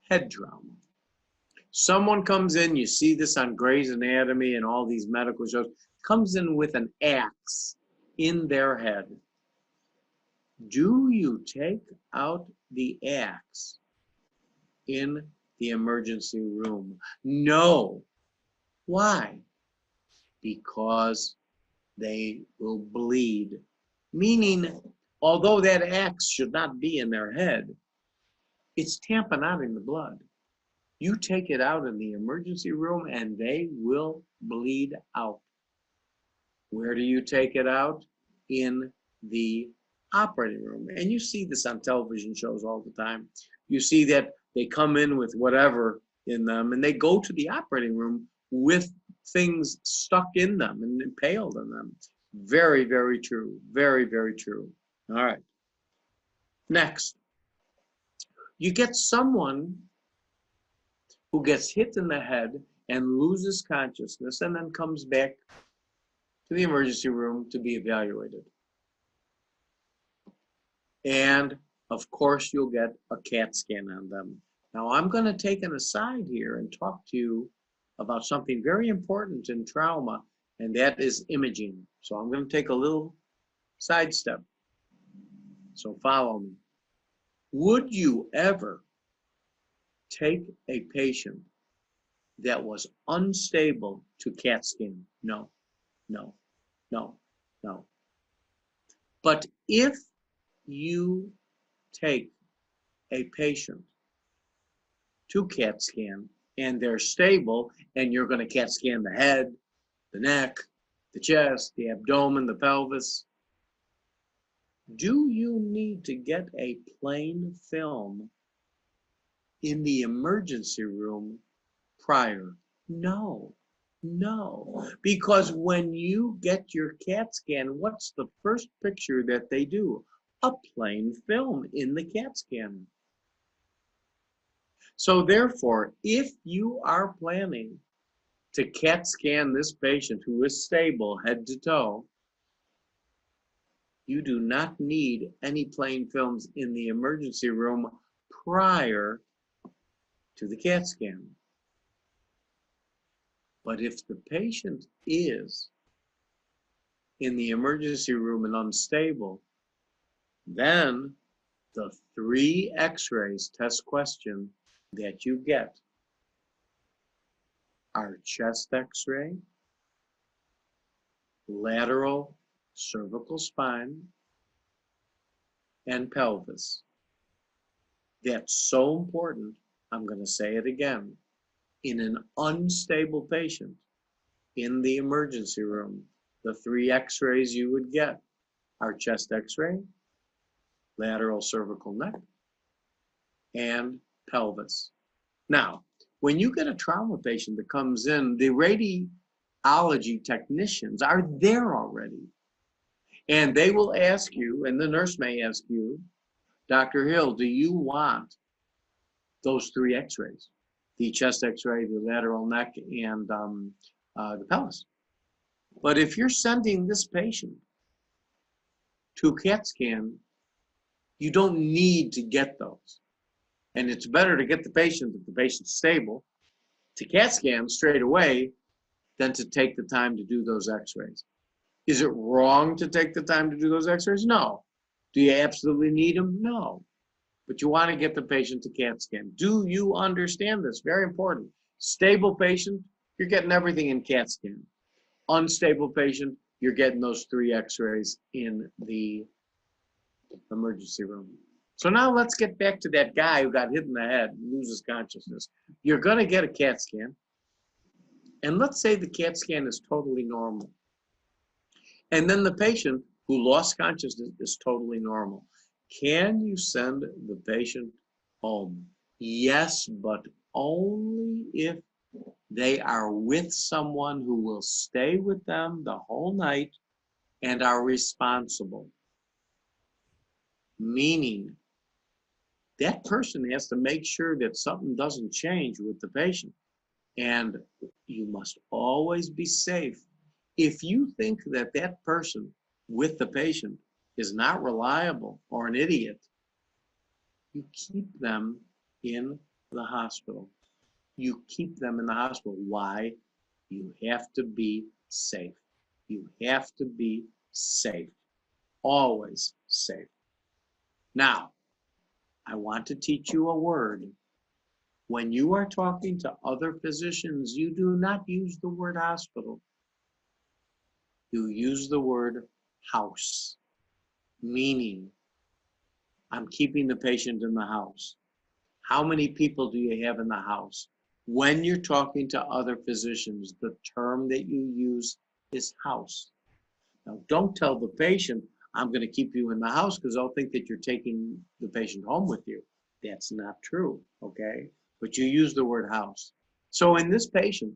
head trauma. Someone comes in, you see this on Grey's Anatomy and all these medical shows, comes in with an axe in their head. Do you take out the axe in the emergency room? No. Why? Because they will bleed. Meaning, although that axe should not be in their head, it's tamponading the blood. You take it out in the emergency room and they will bleed out. Where do you take it out? In the operating room. And you see this on television shows all the time. You see that they come in with whatever in them and they go to the operating room with things stuck in them and impaled in them. Very, very true. Very, very true. All right. Next, you get someone who gets hit in the head and loses consciousness and then comes back to the emergency room to be evaluated. And of course, you'll get a CAT scan on them. Now, I'm going to take an aside here and talk to you about something very important in trauma, and that is imaging. So I'm going to take a little sidestep. So follow me. Would you ever take a patient that was unstable to CAT scan? No, no, no, no. But if you take a patient to CAT scan and they're stable and you're going to CAT scan the head, the neck, the chest, the abdomen, the pelvis, do you need to get a plain film in the emergency room prior? No, no. Because when you get your CAT scan, what's the first picture that they do? A plain film in the CAT scan. So therefore, if you are planning to CAT scan this patient who is stable head to toe, you do not need any plain films in the emergency room prior to the CAT scan. But if the patient is in the emergency room and unstable, then the 3 X-rays test question that you get are chest X-ray, lateral cervical spine, and pelvis. That's so important, I'm going to say it again. In an unstable patient in the emergency room, the 3 X-rays you would get are chest X-ray, lateral cervical neck, and pelvis. Now, when you get a trauma patient that comes in, the radiology technicians are there already. And they will ask you, and the nurse may ask you, Dr. Hill, do you want those 3 X-rays? The chest X-ray, the lateral neck, and the pelvis. But if you're sending this patient to a CAT scan, you don't need to get those. And it's better to get the patient, if the patient's stable, to CAT scan straight away than to take the time to do those X-rays. Is it wrong to take the time to do those X-rays? No. Do you absolutely need them? No. But you want to get the patient to CAT scan. Do you understand this? Very important. Stable patient, you're getting everything in CAT scan. Unstable patient, you're getting those 3 X-rays in the emergency room. So now let's get back to that guy who got hit in the head and loses consciousness. You're going to get a CAT scan. And let's say the CAT scan is totally normal. And then the patient who lost consciousness is totally normal. Can you send the patient home? Yes, but only if they are with someone who will stay with them the whole night and are responsible. Meaning, that person has to make sure that something doesn't change with the patient. And you must always be safe. If you think that that person with the patient is not reliable or an idiot, you keep them in the hospital. You keep them in the hospital. Why? You have to be safe. You have to be safe. Always safe. Now, I want to teach you a word. When you are talking to other physicians, you do not use the word hospital. You use the word house, meaning I'm keeping the patient in the house. How many people do you have in the house? When you're talking to other physicians, the term that you use is house. Now, don't tell the patient, I'm going to keep you in the house, because they'll think that you're taking the patient home with you. That's not true, okay? But you use the word house. So in this patient,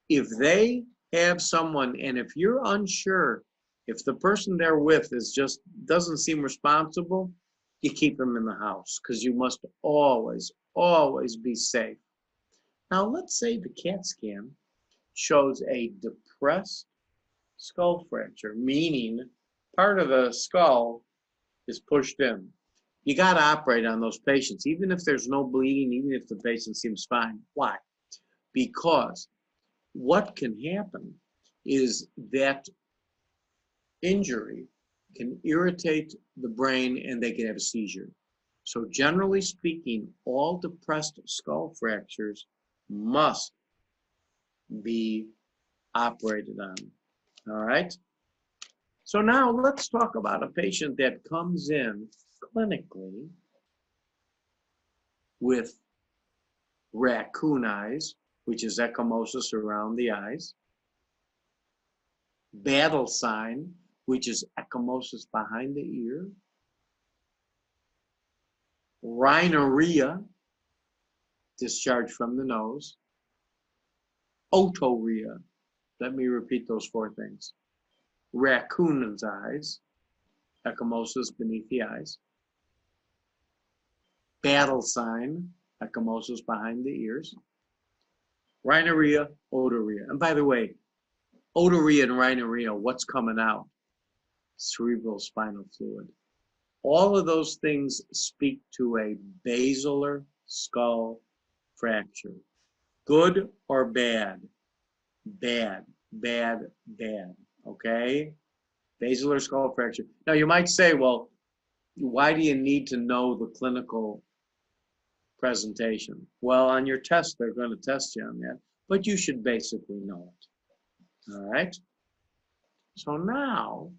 if they have someone, and if you're unsure, if the person they're with is just doesn't seem responsible, you keep them in the house, because you must always, always be safe. Now, let's say the CAT scan shows a depressed skull fracture, meaning part of the skull is pushed in. You got to operate on those patients, even if there's no bleeding, even if the patient seems fine. Why? Because what can happen is that injury can irritate the brain and they can have a seizure. So generally speaking, all depressed skull fractures must be operated on. All right? So now let's talk about a patient that comes in clinically with raccoon eyes, which is ecchymosis around the eyes, battle sign, which is ecchymosis behind the ear, rhinorrhea, discharge from the nose, otorrhea. Let me repeat those four things. Raccoon's eyes, ecchymosis beneath the eyes, battle sign, ecchymosis behind the ears, rhinorrhea, otorrhea. And by the way, otorrhea and rhinorrhea, what's coming out? Cerebral spinal fluid. All of those things speak to a basilar skull fracture. Good or bad? Bad, bad, bad. Okay? Basilar skull fracture. Now you might say, well, why do you need to know the clinical presentation? Well, on your test, they're going to test you on that, but you should basically know it. All right? So now,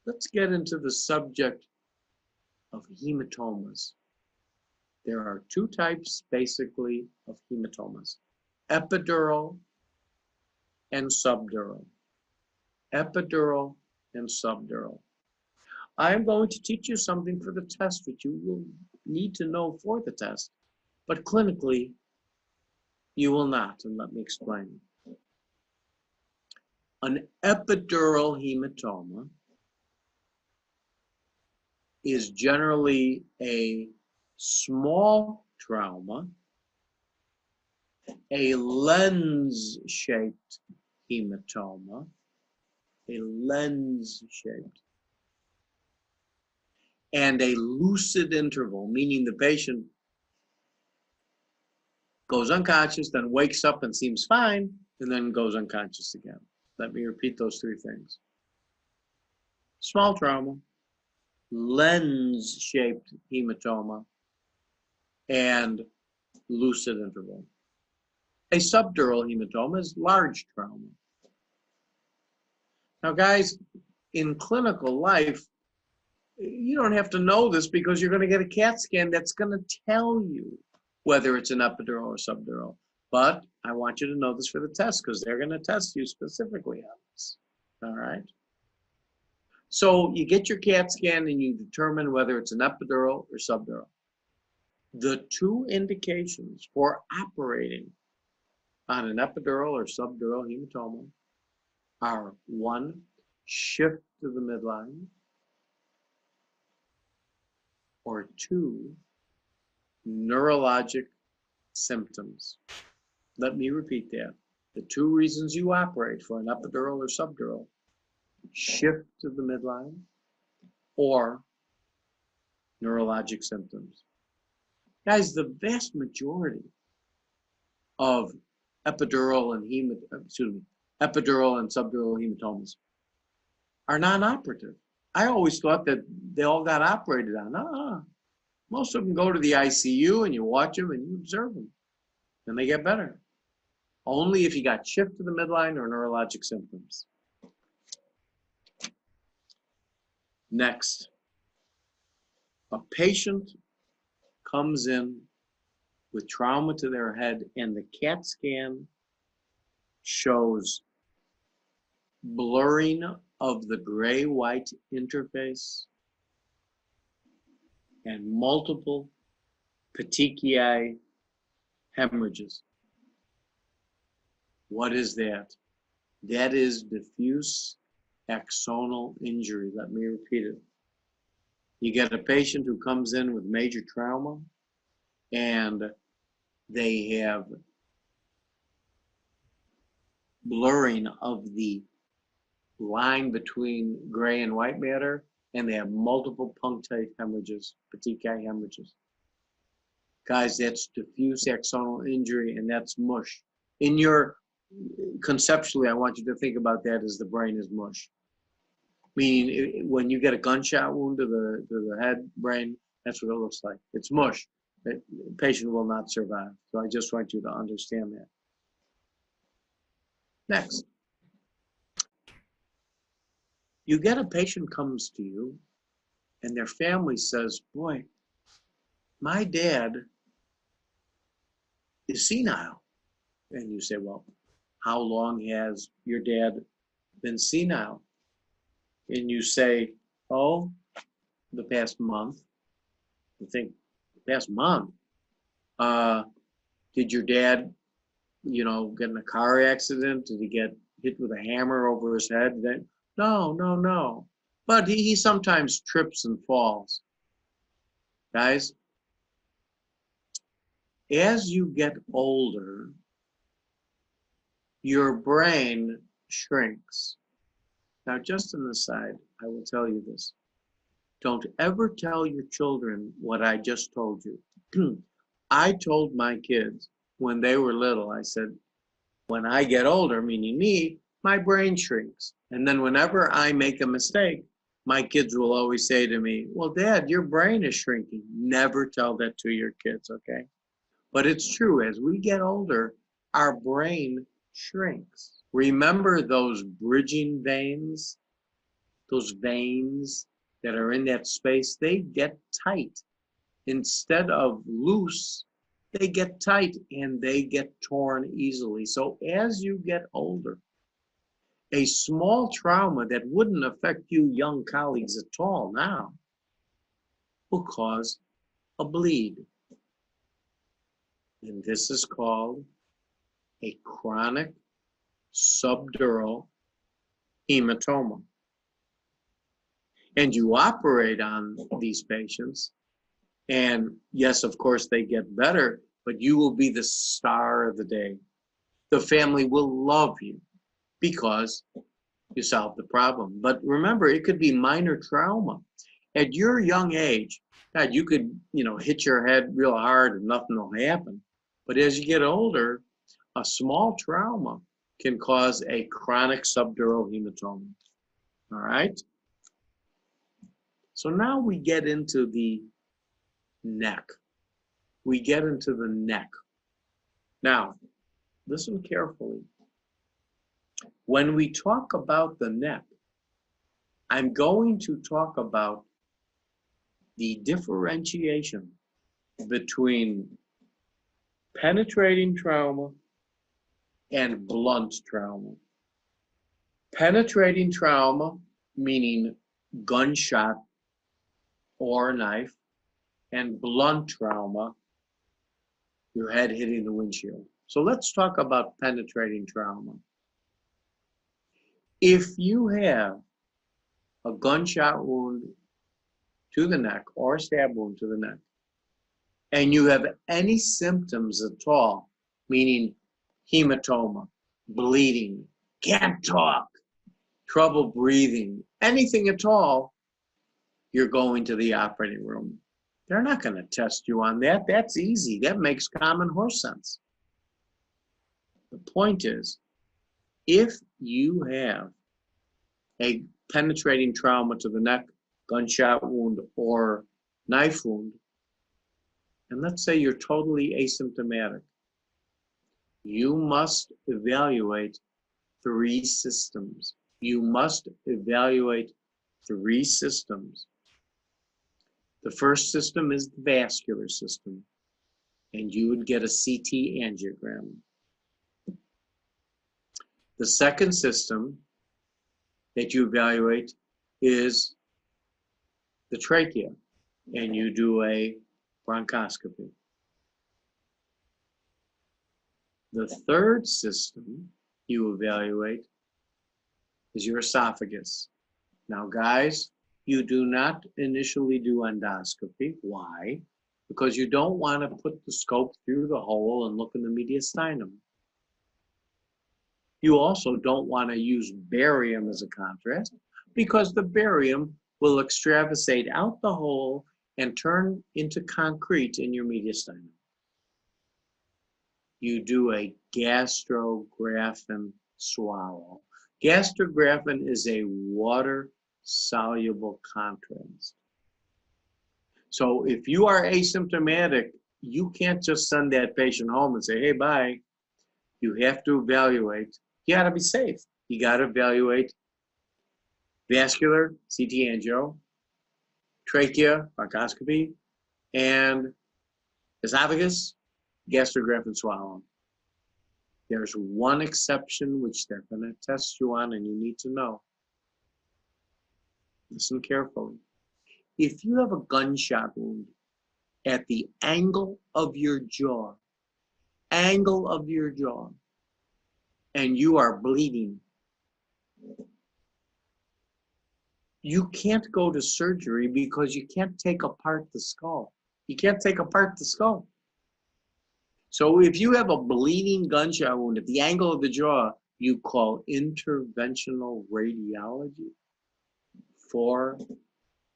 let's get into the subject of hematomas. There are two types, basically, of hematomas: epidural and subdural. Epidural and subdural. I'm going to teach you something for the test that you will need to know for the test, but clinically, you will not, and let me explain. An epidural hematoma is generally a small trauma, a lens-shaped hematoma, a lens-shaped, and a lucid interval, meaning the patient goes unconscious, then wakes up and seems fine, and then goes unconscious again. Let me repeat those three things. Small trauma, lens-shaped hematoma, and lucid interval. A subdural hematoma is large trauma. Now, guys, in clinical life, you don't have to know this because you're going to get a CAT scan that's going to tell you whether it's an epidural or subdural. But I want you to know this for the test because they're going to test you specifically on this. All right? So you get your CAT scan and you determine whether it's an epidural or subdural. The two indications for operating on an epidural or subdural hematoma are: one, shift to the midline, or two, neurologic symptoms. Let me repeat that. The two reasons you operate for an epidural or subdural: shift to the midline or neurologic symptoms. Guys, the vast majority of epidural and subdural hematomas are non-operative. I always thought that they all got operated on. Most of them go to the ICU and you watch them and you observe them and they get better. Only if you got shift to the midline or neurologic symptoms. Next, a patient comes in with trauma to their head and the CAT scan shows blurring of the gray-white interface and multiple petechiae hemorrhages. What is that? That is diffuse axonal injury. Let me repeat it. You get a patient who comes in with major trauma and they have blurring of the line between gray and white matter, and they have multiple punctate hemorrhages, petechiae hemorrhages. Guys, that's diffuse axonal injury, and that's mush. In your, conceptually, I want you to think about that as the brain is mush. Meaning, when you get a gunshot wound to the head, brain, that's what it looks like. It's mush. The patient will not survive. So I just want you to understand that. Next. You get a patient comes to you and their family says, boy, my dad is senile. And you say, well, how long has your dad been senile? And you say, oh, the past month. You think, past month? Did your dad, get in a car accident? Did he get hit with a hammer over his head? No. But he sometimes trips and falls. Guys, as you get older, your brain shrinks. Now, just an aside, I will tell you this. Don't ever tell your children what I just told you. I told my kids when they were little, I said, when I get older, meaning me, my brain shrinks. And then whenever I make a mistake, my kids will always say to me, well, Dad, your brain is shrinking. Never tell that to your kids, okay? But it's true, as we get older, our brain shrinks. Remember those bridging veins, those veins that are in that space, they get tight. Instead of loose, they get tight and they get torn easily. So as you get older, a small trauma that wouldn't affect you young colleagues at all now will cause a bleed. And this is called a chronic subdural hematoma. And you operate on these patients, and yes, of course, they get better, but you will be the star of the day. The family will love you because you solved the problem. But remember, it could be minor trauma. At your young age, God, you could, hit your head real hard and nothing will happen. But as you get older, a small trauma can cause a chronic subdural hematoma. All right? So now we get into the neck. We get into the neck. Now, listen carefully. When we talk about the neck, I'm going to talk about the differentiation between penetrating trauma and blunt trauma. Penetrating trauma, meaning gunshot or knife, and blunt trauma, your head hitting the windshield. So let's talk about penetrating trauma. If you have a gunshot wound to the neck or a stab wound to the neck, and you have any symptoms at all, meaning hematoma, bleeding, can't talk, trouble breathing, anything at all, you're going to the operating room. They're not going to test you on that. That's easy. That makes common horse sense. The point is, if you have a penetrating trauma to the neck, gunshot wound, or knife wound, and let's say you're totally asymptomatic, you must evaluate 3 systems. You must evaluate 3 systems. The first system is the vascular system, and you would get a CT angiogram. The second system that you evaluate is the trachea, and you do a bronchoscopy. The third system you evaluate is your esophagus. Now, guys, you do not initially do endoscopy. Why? Because you don't want to put the scope through the hole and look in the mediastinum. You also don't want to use barium as a contrast, because the barium will extravasate out the hole and turn into concrete in your mediastinum. You do a gastrographin swallow. Gastrographin is a water-soluble contrast. So if you are asymptomatic, you can't just send that patient home and say, hey, bye. You have to evaluate. You got to be safe. You got to evaluate vascular, CT angio, trachea, bronchoscopy, and esophagus, gastrographin swallow. There's one exception which they're going to test you on, and you need to know. Listen carefully. If you have a gunshot wound at the angle of your jaw, and you are bleeding, you can't go to surgery because you can't take apart the skull. You can't take apart the skull. So if you have a bleeding gunshot wound at the angle of the jaw, you call interventional radiology for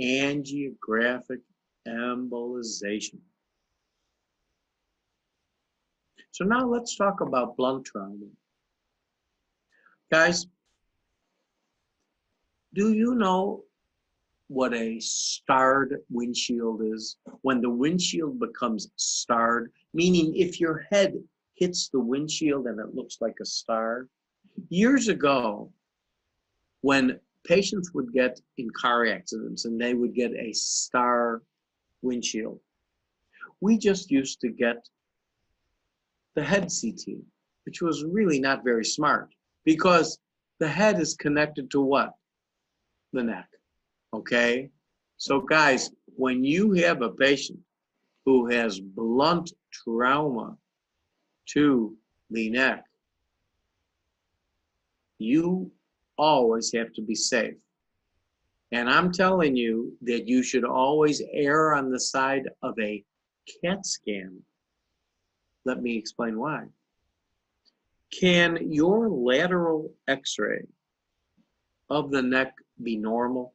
angiographic embolization. So now let's talk about blunt trauma. Guys, do you know what a starred windshield is? When the windshield becomes starred, meaning if your head hits the windshield and it looks like a star. Years ago, when patients would get in car accidents and they would get a star windshield, we just used to get the head CT, which was really not very smart, because the head is connected to what? The neck. Okay? So guys, when you have a patient who has blunt trauma to the neck, you always have to be safe. And I'm telling you that you should always err on the side of a CAT scan. Let me explain why. Can your lateral x-ray of the neck be normal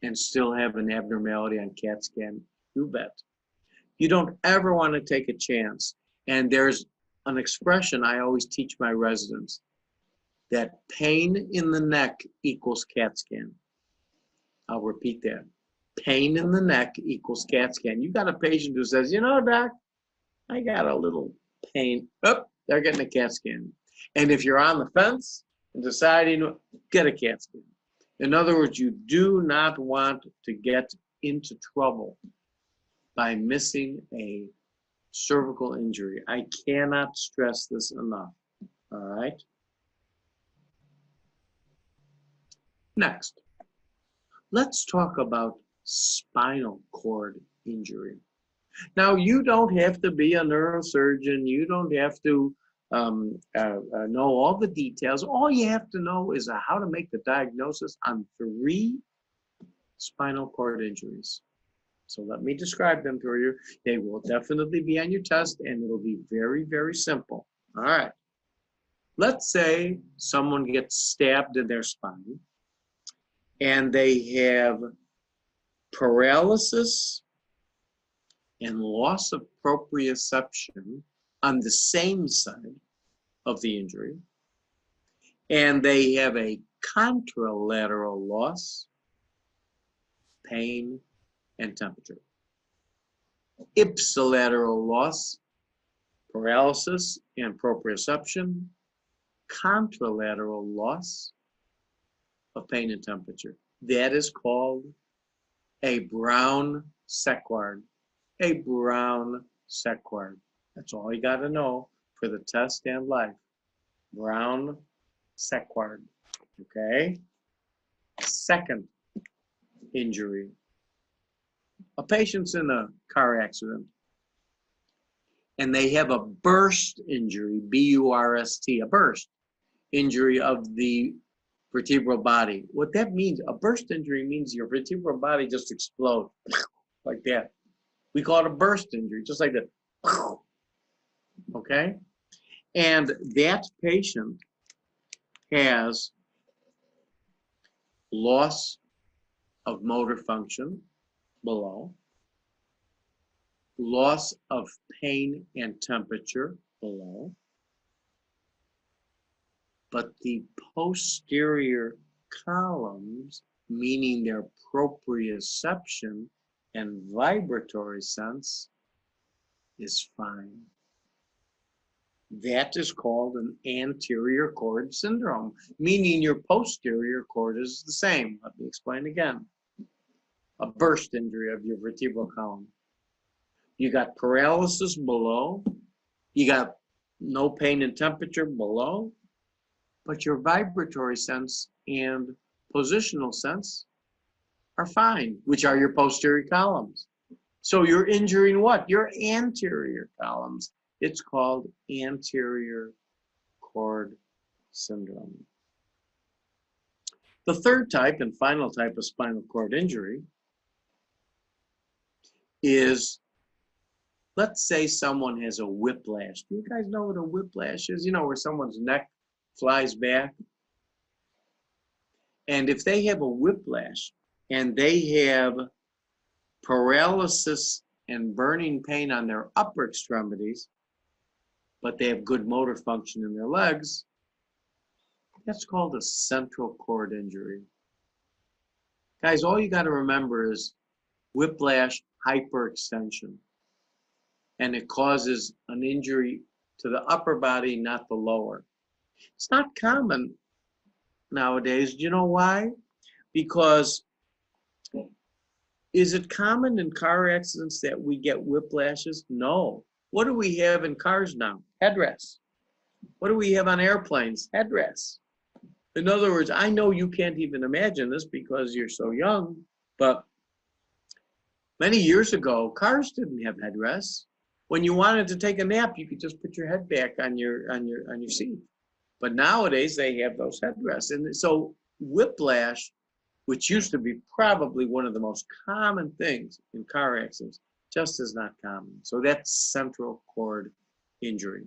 and still have an abnormality on CAT scan? You bet. You don't ever want to take a chance. And there's an expression I always teach my residents, that pain in the neck equals CAT scan. I'll repeat that. Pain in the neck equals CAT scan. You got a patient who says, you know, doc, I got a little pain. Oh, they're getting a CAT scan. And if you're on the fence and deciding, get a CAT scan. In other words, you do not want to get into trouble by missing a cervical injury. I cannot stress this enough. All right? Next, let's talk about spinal cord injury. Now, you don't have to be a neurosurgeon. You don't have to know all the details. All you have to know is how to make the diagnosis on 3 spinal cord injuries. So let me describe them for you. They will definitely be on your test, and it'll be very, very simple. All right. Let's say someone gets stabbed in their spine, and they have paralysis and loss of proprioception on the same side, of the injury, and they have a contralateral loss, pain, and temperature. Ipsilateral loss, paralysis and proprioception, contralateral loss of pain and temperature. That is called a Brown Sequard. A Brown Sequard. That's all you got to know for the test and life. Brown Sequard. Okay? Second injury. A patient's in a car accident and they have a burst injury, B-U-R-S-T, a burst injury of the vertebral body. What that means, a burst injury means your vertebral body just explodes like that. We call it a burst injury, just like that. Okay? And that patient has loss of motor function below, loss of pain and temperature below, but the posterior columns, meaning their proprioception and vibratory sense, is fine. That is called an anterior cord syndrome, meaning your posterior cord is the same. Let me explain again. A burst injury of your vertebral column. You got paralysis below, you got no pain and temperature below, but your vibratory sense and positional sense are fine, which are your posterior columns. So you're injuring what? Your anterior columns. It's called anterior cord syndrome. The third type and final type of spinal cord injury is, let's say someone has a whiplash. Do you guys know what a whiplash is? You know, where someone's neck flies back. And if they have a whiplash and they have paralysis and burning pain on their upper extremities, but they have good motor function in their legs, that's called a central cord injury. Guys, all you got to remember is whiplash hyperextension. And it causes an injury to the upper body, not the lower. It's not common nowadays. Do you know why? Because is it common in car accidents that we get whiplashes? No. What do we have in cars now? Headrests. What do we have on airplanes? Headrests. In other words, I know you can't even imagine this because you're so young, but many years ago, cars didn't have headrests. When you wanted to take a nap, you could just put your head back on your seat. But nowadays they have those headrests. And so whiplash, which used to be probably one of the most common things in car accidents, just is not common. So that's central cord injury.